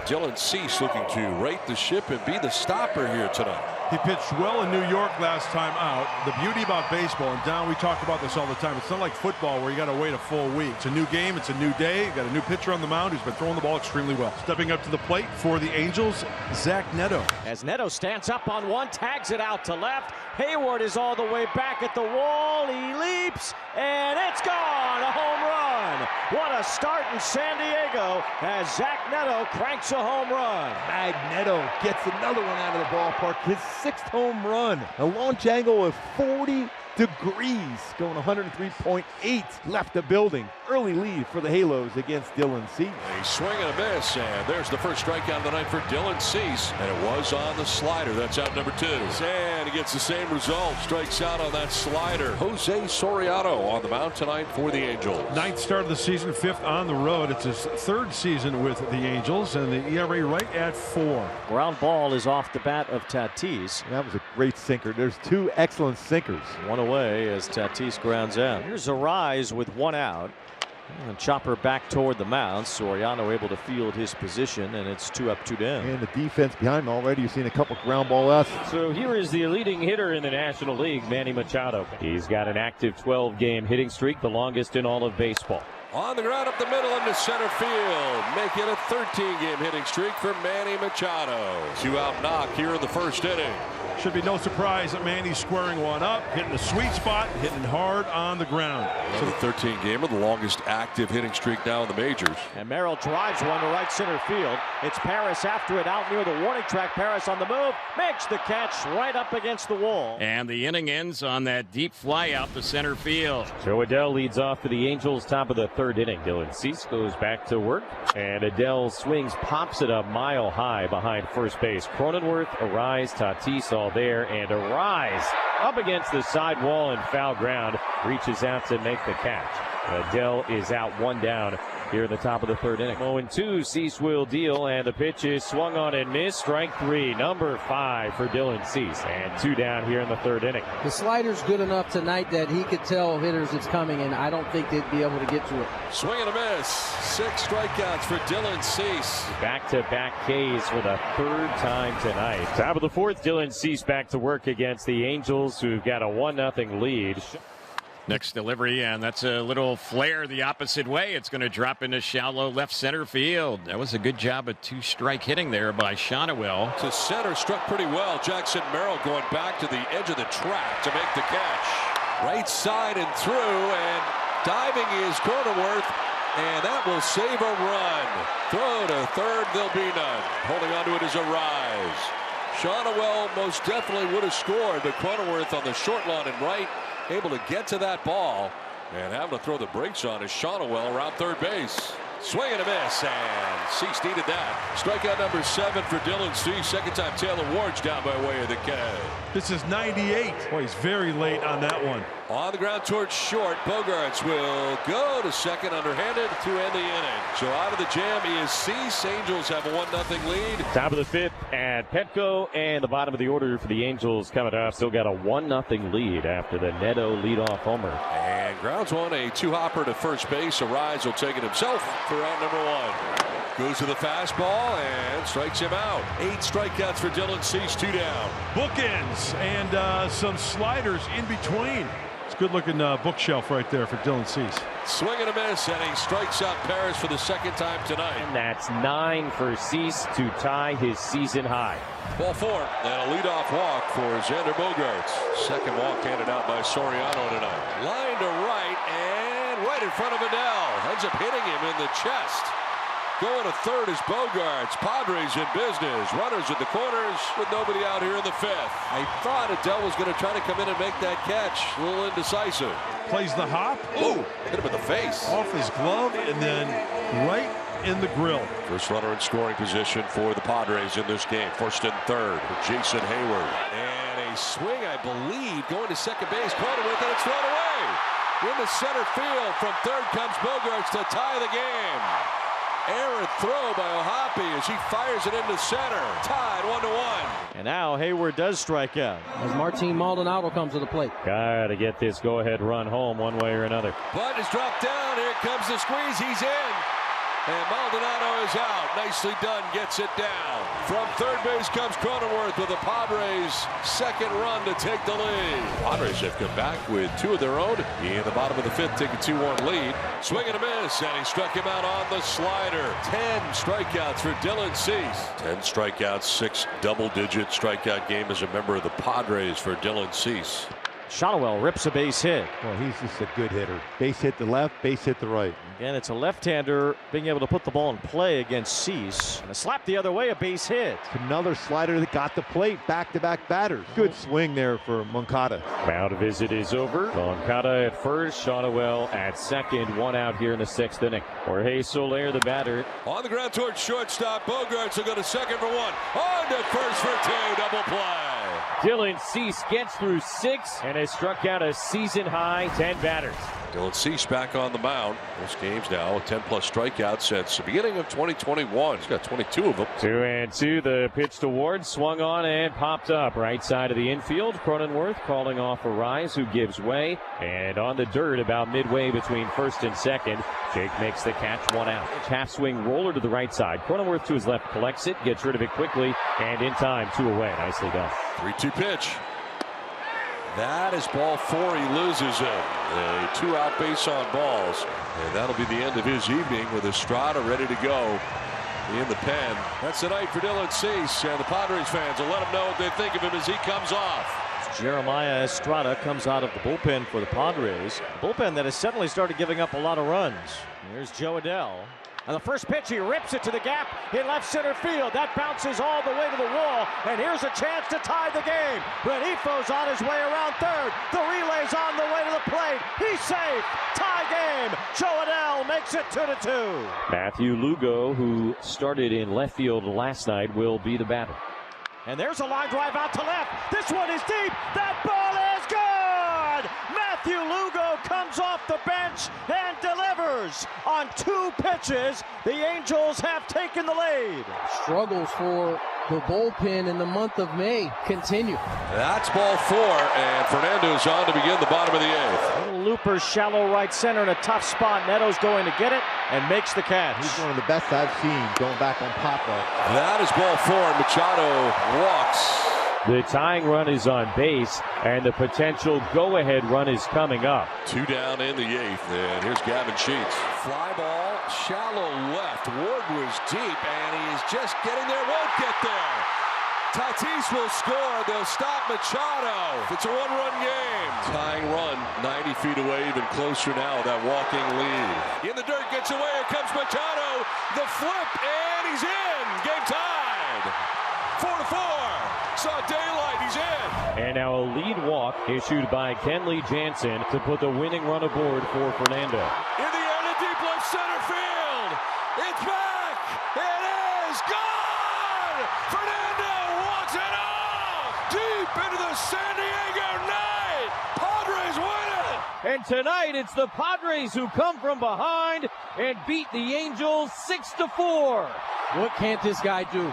Dylan Cease looking to right the ship and be the stopper here tonight. He pitched well in New York last time out. The beauty about baseball, and Don, we talk about this all the time, it's not like football where you got to wait a full week. It's a new game, it's a new day. You got a new pitcher on the mound who's been throwing the ball extremely well. Stepping up to the plate for the Angels, Zach Neto. As Neto stands up on one, tags it out to left. Hayward is all the way back at the wall. He leaps, and it's gone. A home run. What a start in San Diego as Zach Neto cranks a home run. Neto gets another one out of the ballpark. His 6th home run. A launch angle of 40 degrees, going 103.8 left the building. Early lead for the Halos against Dylan Cease. A swing and a miss, and there's the first strikeout of the night for Dylan Cease, and it was on the slider. That's out number 2. And he gets the same result. Strikes out on that slider. Jose Soriano on the mound tonight for the Angels. 9th start of the season, 5th on the road. It's his 3rd season with the Angels, and the ERA right at 4. Ground ball is off the bat of Tatis. That was a great sinker. There's 2 excellent sinkers. One away as Tatis grounds out. Here's a rise with 1 out. And chopper back toward the mound. Soriano able to field his position, and it's 2 up, 2 down. And the defense behind him already. You've seen a couple ground ball outs. So here is the leading hitter in the National League, Manny Machado. He's got an active 12-game hitting streak, the longest in all of baseball. On the ground up the middle into center field, making a 13-game hitting streak for Manny Machado. 2-out knock here in the first inning. Should be no surprise that Manny's squaring one up, hitting the sweet spot, hitting hard on the ground. So the 13-gamer, the longest active hitting streak now in the majors. And Merrill drives one to right center field. It's Paris after it out near the warning track. Paris on the move, makes the catch right up against the wall. And the inning ends on that deep fly out to center field. So Adele leads off for the Angels, top of the 3rd inning. Dylan Cease goes back to work, and Adele swings, pops it up mile high behind first base. Cronenworth, Arise, Tatis all there, and Arise up against the side wall and foul ground, reaches out to make the catch. Adele is out 1 down here in the top of the 3rd inning. 0-2, Cease will deal, and the pitch is swung on and missed. Strike 3, number 5 for Dylan Cease, and 2 down here in the 3rd inning. The slider's good enough tonight that he could tell hitters it's coming, and I don't think they'd be able to get to it. Swing and a miss. 6 strikeouts for Dylan Cease. Back-to-back Ks for the 3rd time tonight. Top of the 4th, Dylan Cease back to work against the Angels, who've got a 1-0 lead. Next delivery, and that's a little flare the opposite way. It's going to drop into shallow left center field. That was a good job of 2-strike hitting there by Shonowell. To center, struck pretty well. Jackson Merrill going back to the edge of the track to make the catch. Right side and through, and diving is Cronenworth, and that will save a run. Throw to 3rd, there'll be none. Holding on to it is Arise. Shonowell most definitely would have scored, but Cronenworth on the short lawn and right, able to get to that ball, and having to throw the brakes on is Shonowell around 3rd base. Swing and a miss, and Cease needed that. Strikeout number 7 for Dylan Cease. 2nd time Taylor Ward's down by way of the K. This is 98. Boy, he's very late on that one. On the ground towards short, Bogarts will go to 2nd underhanded to end the inning. So out of the jam is Cease. Angels have a 1-0 lead. Top of the 5th at Petco, and the bottom of the order for the Angels coming up. Still got a 1-0 lead after the Neto leadoff homer. And grounds one, a 2-hopper to first base. Arise will take it himself for out number 1. Goes to the fastball and strikes him out. 8 strikeouts for Dylan Cease, 2 down. Bookends and some sliders in between. It's a good-looking bookshelf right there for Dylan Cease. Swing and a miss, and he strikes out Paris for the 2nd time tonight. And that's 9 for Cease to tie his season high. Ball 4, and a leadoff walk for Xander Bogaerts. 2nd walk handed out by Soriano tonight. Line to right, and right in front of Adele. Ends up hitting him in the chest. Going to 3rd is Bogaerts. Padres in business. Runners at the corners with nobody out here in the 5th. I thought Adele was going to try to come in and make that catch. A little indecisive. Plays the hop. Ooh, hit him in the face. Off his glove and then right in the grill. First runner in scoring position for the Padres in this game. 1st and 3rd for Jason Hayward. And a swing, I believe, going to 2nd base. Cronenworth, and it's thrown away. In the center field from 3rd comes Bogaerts to tie the game. Errant throw by Ohapi as he fires it into center. Tied 1-1. And now Hayward does strike out. As Martin Maldonado comes to the plate. Gotta get this go-ahead run home one way or another. Bunt is dropped down. Here comes the squeeze. He's in. And Maldonado is out. Nicely done, gets it down. From third base comes Cronenworth with the Padres' second run to take the lead. Padres have come back with two of their own in the bottom of the fifth, take a 2-1 lead. Swing and a miss, and he struck him out on the slider. 10 strikeouts for Dylan Cease. 10 strikeouts, 6 double-digit strikeout game as a member of the Padres for Dylan Cease. Shotwell rips a base hit. Well, he's just a good hitter. Base hit the left, base hit the right. Again, it's a left-hander being able to put the ball in play against Cease. And a slap the other way, a base hit. Another slider that got the plate, back-to-back batters. Good swing there for Moncada. Mound visit is over. Moncada at first, Shotwell at second. One out here in the sixth inning. Jorge Soler, the batter. On the ground towards shortstop, Bogarts will go to second for one. On to first for two, double play. Dylan Cease gets through 6 and has struck out a season-high 10 batters. Dylan Cease back on the mound. This game's now with 10-plus strikeouts since the beginning of 2021. He's got 22 of them. 2-2. The pitch to Ward, swung on and popped up right side of the infield. Cronenworth calling off Arise, who gives way. And on the dirt about midway between first and second, Jake makes the catch, one out. Half swing roller to the right side. Cronenworth to his left collects it, gets rid of it quickly, and in time, 2 away. Nicely done. 3-2 pitch. That is ball 4. He loses it. A 2-out base on balls. And that'll be the end of his evening with Estrada ready to go in the pen. That's the night for Dylan Cease. And the Padres fans will let him know what they think of him as he comes off. Jeremiah Estrada comes out of the bullpen for the Padres. A bullpen that has suddenly started giving up a lot of runs. Here's Joe Adell. On the first pitch, he rips it to the gap in left center field. That bounces all the way to the wall, and here's a chance to tie the game. Renifo's on his way around third. The relay's on the way to the plate. He's safe. Tie game. Joe Adell makes it 2-2. Matthew Lugo, who started in left field last night, will be the batter. And there's a line drive out to left. This one is deep. That ball is good. Matthew Lugo comes off the bench and delivers on 2 pitches. The Angels have taken the lead. Struggles for the bullpen in the month of May continue. That's ball 4, and Fernando's on to begin the bottom of the 8th. Little looper, shallow right center in a tough spot. Neto's going to get it and makes the catch. He's one of the best I've seen going back on pop-up. That is ball 4, and Machado walks. The tying run is on base, and the potential go-ahead run is coming up. 2 down in the 8th, and here's Gavin Sheets. Fly ball, shallow left. Ward was deep, and he's just getting there. Won't get there. Tatis will score. They'll stop Machado. It's a 1-run game. Tying run, 90 feet away, even closer now. That walking lead. In the dirt, gets away. Here comes Machado. The flip, and he's in. Game tied. 4-4. Saw daylight, he's in. And now a lead walk issued by Kenley Jansen to put the winning run aboard for Fernando. In the air to deep left center field. It's back. It is gone. Fernando walks it off. Deep into the San Diego night. Padres win it. And tonight it's the Padres who come from behind and beat the Angels 6-4. What can't this guy do?